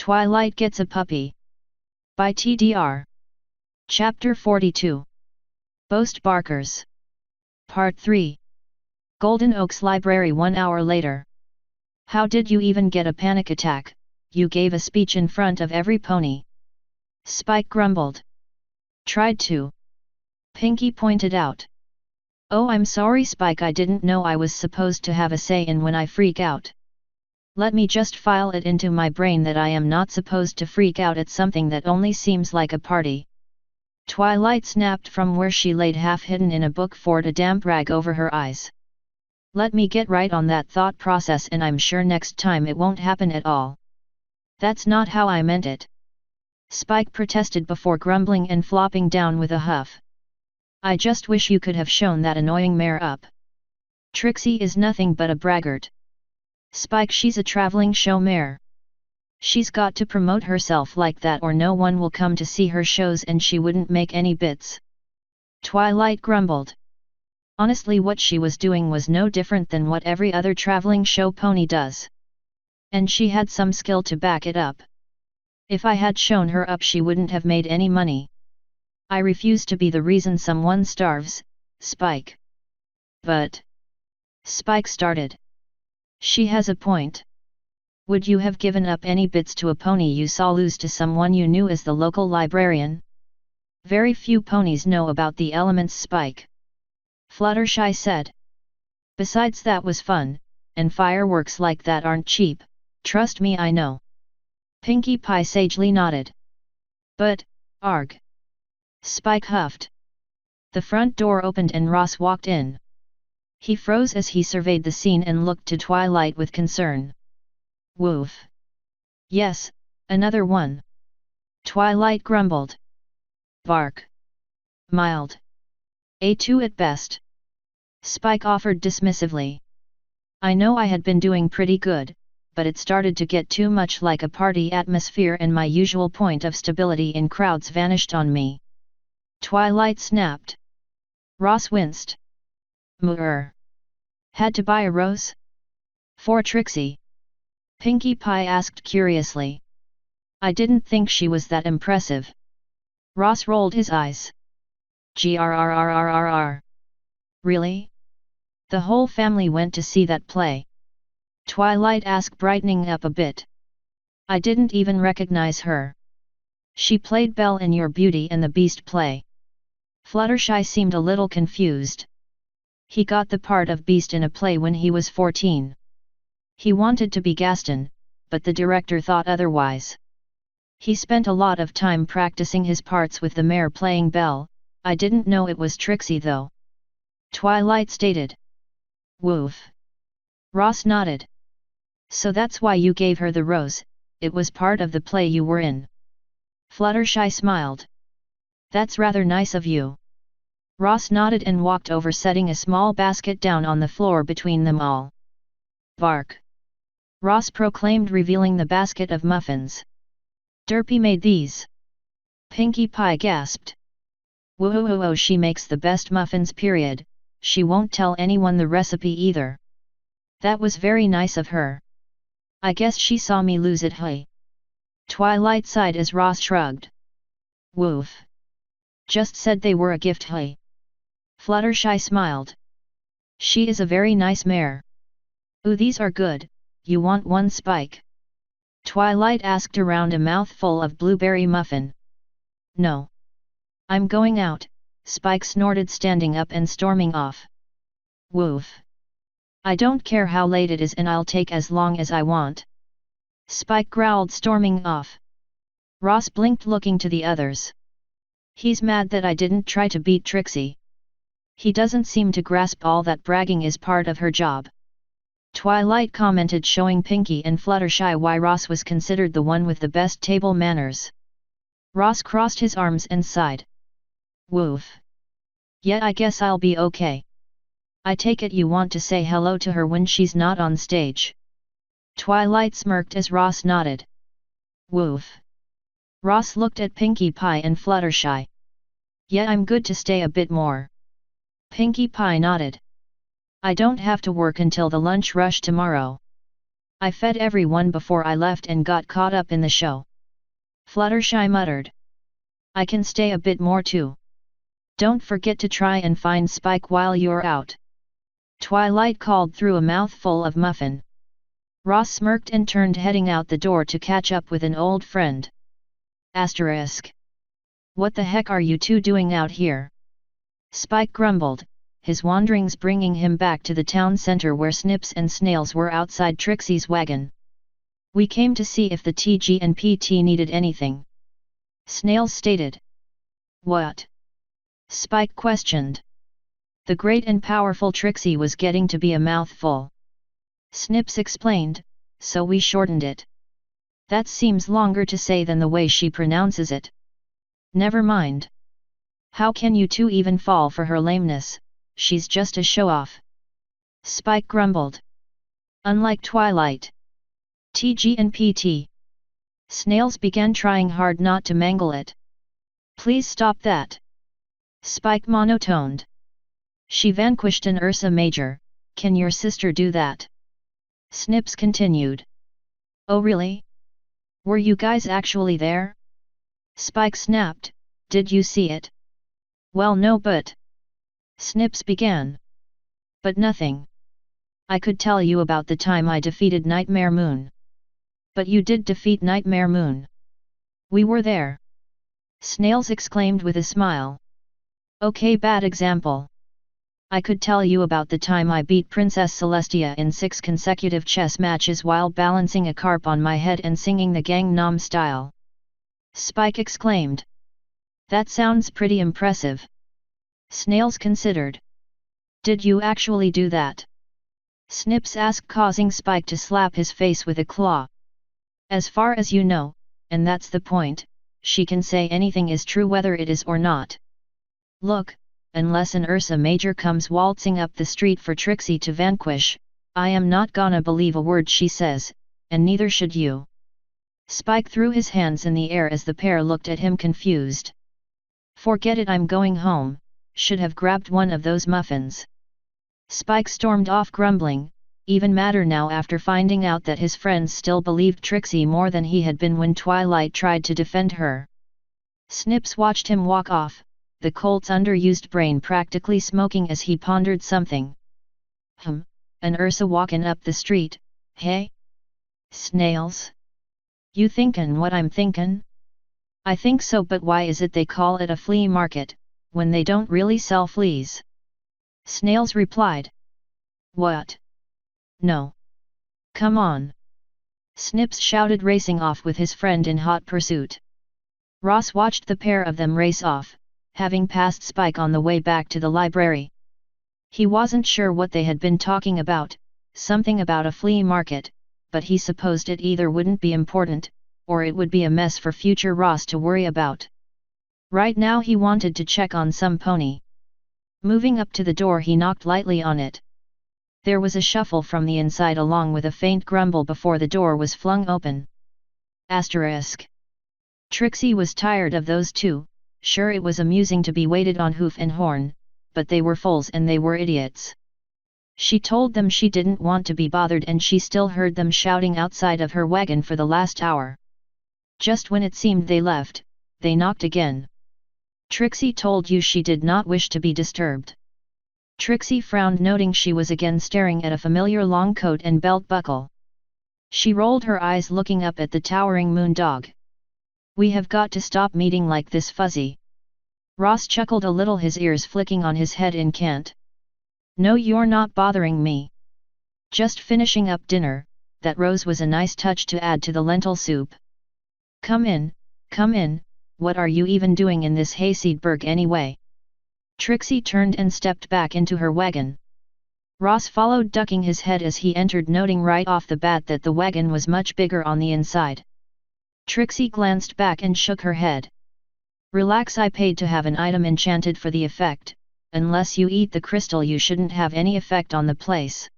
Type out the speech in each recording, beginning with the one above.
Twilight Gets a Puppy. By TDR. Chapter 42. Boast Barkers. Part 3. Golden Oaks Library 1 hour later. How did you even get a panic attack? You gave a speech in front of every pony. Spike grumbled. Tried to. Pinkie pointed out. Oh, I'm sorry, Spike, I didn't know I was supposed to have a say in when I freak out. Let me just file it into my brain that I am not supposed to freak out at something that only seems like a party. Twilight snapped from where she laid half hidden in a book, poured a damp rag over her eyes. Let me get right on that thought process, and I'm sure next time it won't happen at all. That's not how I meant it. Spike protested before grumbling and flopping down with a huff. I just wish you could have shown that annoying mare up. Trixie is nothing but a braggart. Spike, she's a traveling show mare. She's got to promote herself like that or no one will come to see her shows and she wouldn't make any bits. Twilight grumbled. Honestly, what she was doing was no different than what every other traveling show pony does. And she had some skill to back it up. If I had shown her up, she wouldn't have made any money. I refuse to be the reason someone starves, Spike. But... Spike started. She has a point. Would you have given up any bits to a pony you saw lose to someone you knew as the local librarian? Very few ponies know about the elements, Spike. Fluttershy said. Besides, that was fun, and fireworks like that aren't cheap, trust me, I know. Pinkie Pie sagely nodded. But, arg. Spike huffed. The front door opened and Ross walked in. He froze as he surveyed the scene and looked to Twilight with concern. Woof. Yes, another one. Twilight grumbled. Bark. Mild. A2 at best. Spike offered dismissively. I know I had been doing pretty good, but it started to get too much like a party atmosphere and my usual point of stability in crowds vanished on me. Twilight snapped. Ross winced. Muur. Had to buy a rose? For Trixie? Pinkie Pie asked curiously. I didn't think she was that impressive. Ross rolled his eyes. Grrrrrrrr. Really? The whole family went to see that play? Twilight asked, brightening up a bit. I didn't even recognize her. She played Belle in Your Beauty and the Beast play. Fluttershy seemed a little confused. He got the part of Beast in a play when he was 14. He wanted to be Gaston, but the director thought otherwise. He spent a lot of time practicing his parts with the mare playing Belle. I didn't know it was Trixie though. Twilight stated. Woof. Ross nodded. So that's why you gave her the rose, it was part of the play you were in. Fluttershy smiled. That's rather nice of you. Ross nodded and walked over, setting a small basket down on the floor between them all. Bark. Ross proclaimed, revealing the basket of muffins. Derpy made these. Pinkie Pie gasped. Whoa, she makes the best muffins, period. She won't tell anyone the recipe either. That was very nice of her. I guess she saw me lose it, hey. Twilight sighed as Ross shrugged. Woof. Just said they were a gift, hey. Fluttershy smiled. She is a very nice mare. Ooh, these are good. You want one, Spike? Twilight asked around a mouthful of blueberry muffin. No. I'm going out, Spike snorted, standing up and storming off. Woof. I don't care how late it is and I'll take as long as I want. Spike growled, storming off. Ross blinked, looking to the others. He's mad that I didn't try to beat Trixie. He doesn't seem to grasp all that bragging is part of her job. Twilight commented, showing Pinkie and Fluttershy why Ross was considered the one with the best table manners. Ross crossed his arms and sighed. Woof. Yeah, I guess I'll be okay. I take it you want to say hello to her when she's not on stage. Twilight smirked as Ross nodded. Woof. Ross looked at Pinkie Pie and Fluttershy. Yeah, I'm good to stay a bit more. Pinkie Pie nodded. I don't have to work until the lunch rush tomorrow. I fed everyone before I left and got caught up in the show. Fluttershy muttered. I can stay a bit more too. Don't forget to try and find Spike while you're out. Twilight called through a mouthful of muffin. Ross smirked and turned heading out the door to catch up with an old friend. Asterisk. What the heck are you two doing out here? Spike grumbled, his wanderings bringing him back to the town center where Snips and Snails were outside Trixie's wagon. We came to see if the TG and PT needed anything. Snails stated. What? Spike questioned. The great and powerful Trixie was getting to be a mouthful. Snips explained, so we shortened it. That seems longer to say than the way she pronounces it. Never mind. How can you two even fall for her lameness? She's just a show-off. Spike grumbled. Unlike Twilight, TG and PT. Snails began trying hard not to mangle it. Please stop that. Spike monotoned. She vanquished an Ursa Major, can your sister do that? Snips continued. Oh really? Were you guys actually there? Spike snapped, did you see it? Well no but. Snips began. But nothing. I could tell you about the time I defeated Nightmare Moon. But you did defeat Nightmare Moon. We were there. Snails exclaimed with a smile. Okay, bad example. I could tell you about the time I beat Princess Celestia in 6 consecutive chess matches while balancing a carp on my head and singing the Gangnam Style. Spike exclaimed. That sounds pretty impressive. Snails considered. Did you actually do that? Snips asked, causing Spike to slap his face with a claw. As far as you know, and that's the point, she can say anything is true whether it is or not. Look, unless an Ursa Major comes waltzing up the street for Trixie to vanquish, I am not gonna believe a word she says, and neither should you. Spike threw his hands in the air as the pair looked at him confused. Forget it, I'm going home, should have grabbed one of those muffins. Spike stormed off grumbling, even madder now after finding out that his friends still believed Trixie more than he had been when Twilight tried to defend her. Snips watched him walk off, the colt's underused brain practically smoking as he pondered something. An Ursa walkin' up the street, hey? Snails? You thinkin' what I'm thinkin'? I think so, but why is it they call it a flea market, when they don't really sell fleas? Snails replied. What? No. Come on. Snips shouted, racing off with his friend in hot pursuit. Ross watched the pair of them race off, having passed Spike on the way back to the library. He wasn't sure what they had been talking about, something about a flea market, but he supposed it either wouldn't be important, or it would be a mess for future Ross to worry about. Right now he wanted to check on some pony. Moving up to the door, he knocked lightly on it. There was a shuffle from the inside along with a faint grumble before the door was flung open. Asterisk. Trixie was tired of those two. Sure, it was amusing to be waited on hoof and horn, but they were fools and they were idiots. She told them she didn't want to be bothered, and she still heard them shouting outside of her wagon for the last hour. Just when it seemed they left, they knocked again. Trixie told you she did not wish to be disturbed. Trixie frowned, noting she was again staring at a familiar long coat and belt buckle. She rolled her eyes, looking up at the towering moon dog. We have got to stop meeting like this, Fuzzy. Ross chuckled a little, his ears flicking on his head in cant. No, you're not bothering me. Just finishing up dinner. That rose was a nice touch to add to the lentil soup. Come in, what are you even doing in this hayseedberg anyway? Trixie turned and stepped back into her wagon. Ross followed, ducking his head as he entered, noting right off the bat that the wagon was much bigger on the inside. Trixie glanced back and shook her head. Relax, I paid to have an item enchanted for the effect. Unless you eat the crystal, you shouldn't have any effect on the place.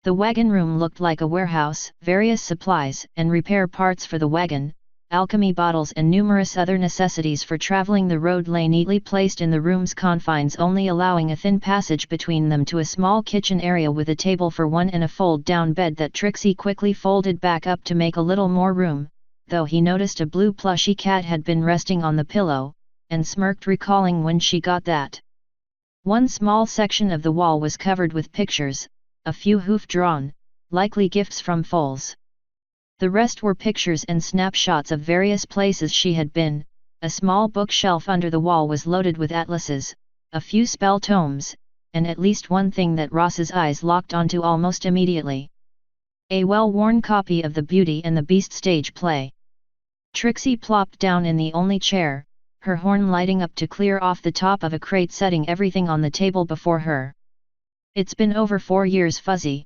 The wagon room looked like a warehouse, various supplies and repair parts for the wagon, alchemy bottles and numerous other necessities for traveling the road lay neatly placed in the room's confines, only allowing a thin passage between them to a small kitchen area with a table for one and a fold-down bed that Trixie quickly folded back up to make a little more room, though he noticed a blue plushy cat had been resting on the pillow, and smirked, recalling when she got that. One small section of the wall was covered with pictures, a few hoof-drawn, likely gifts from foals. The rest were pictures and snapshots of various places she had been. A small bookshelf under the wall was loaded with atlases, a few spell tomes, and at least one thing that Ross's eyes locked onto almost immediately. A well-worn copy of the Beauty and the Beast stage play. Trixie plopped down in the only chair, her horn lighting up to clear off the top of a crate, setting everything on the table before her. "It's been over 4 years, Fuzzy.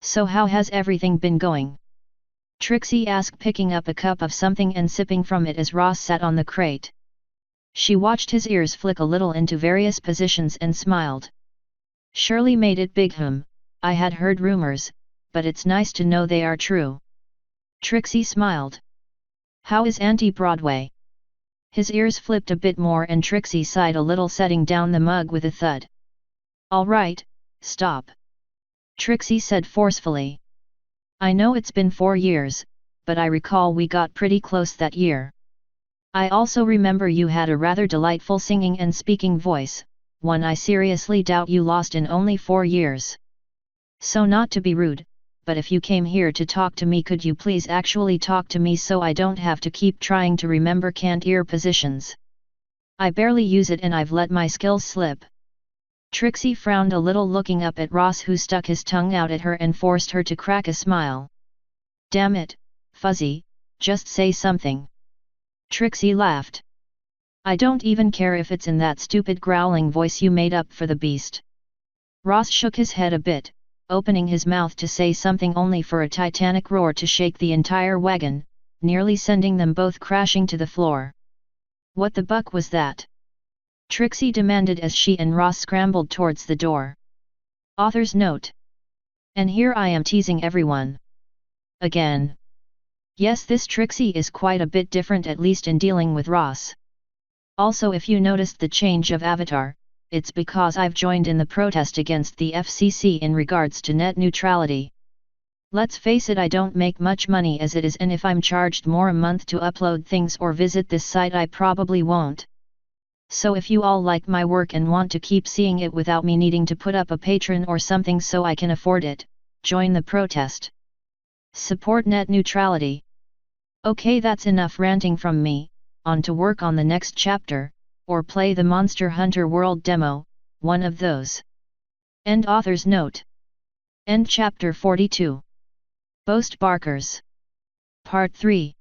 So how has everything been going?" Trixie asked, picking up a cup of something and sipping from it as Ross sat on the crate. She watched his ears flick a little into various positions and smiled. "Surely made it big, I had heard rumors, but it's nice to know they are true." Trixie smiled. "How is Auntie Broadway?" His ears flipped a bit more and Trixie sighed a little, setting down the mug with a thud. "All right, stop," Trixie said forcefully. "I know it's been 4 years, but I recall we got pretty close that year. I also remember you had a rather delightful singing and speaking voice, one I seriously doubt you lost in only 4 years. So not to be rude, but if you came here to talk to me, could you please actually talk to me so I don't have to keep trying to remember canned ear positions? I barely use it and I've let my skills slip." Trixie frowned a little, looking up at Ross, who stuck his tongue out at her and forced her to crack a smile. "Damn it, Fuzzy, just say something." Trixie laughed. "I don't even care if it's in that stupid growling voice you made up for the beast." Ross shook his head a bit, opening his mouth to say something only for a titanic roar to shake the entire wagon, nearly sending them both crashing to the floor. "What the buck was that?" Trixie demanded as she and Ross scrambled towards the door. Author's note. And here I am teasing everyone. Again. Yes, this Trixie is quite a bit different, at least in dealing with Ross. Also, if you noticed the change of avatar, it's because I've joined in the protest against the FCC in regards to net neutrality. Let's face it, I don't make much money as it is, and if I'm charged more a month to upload things or visit this site, I probably won't. So if you all like my work and want to keep seeing it without me needing to put up a Patreon or something so I can afford it, join the protest. Support net neutrality. Okay, that's enough ranting from me, on to work on the next chapter, or play the Monster Hunter World demo, one of those. End author's note. End chapter 42. Boast Barkers. Part 3.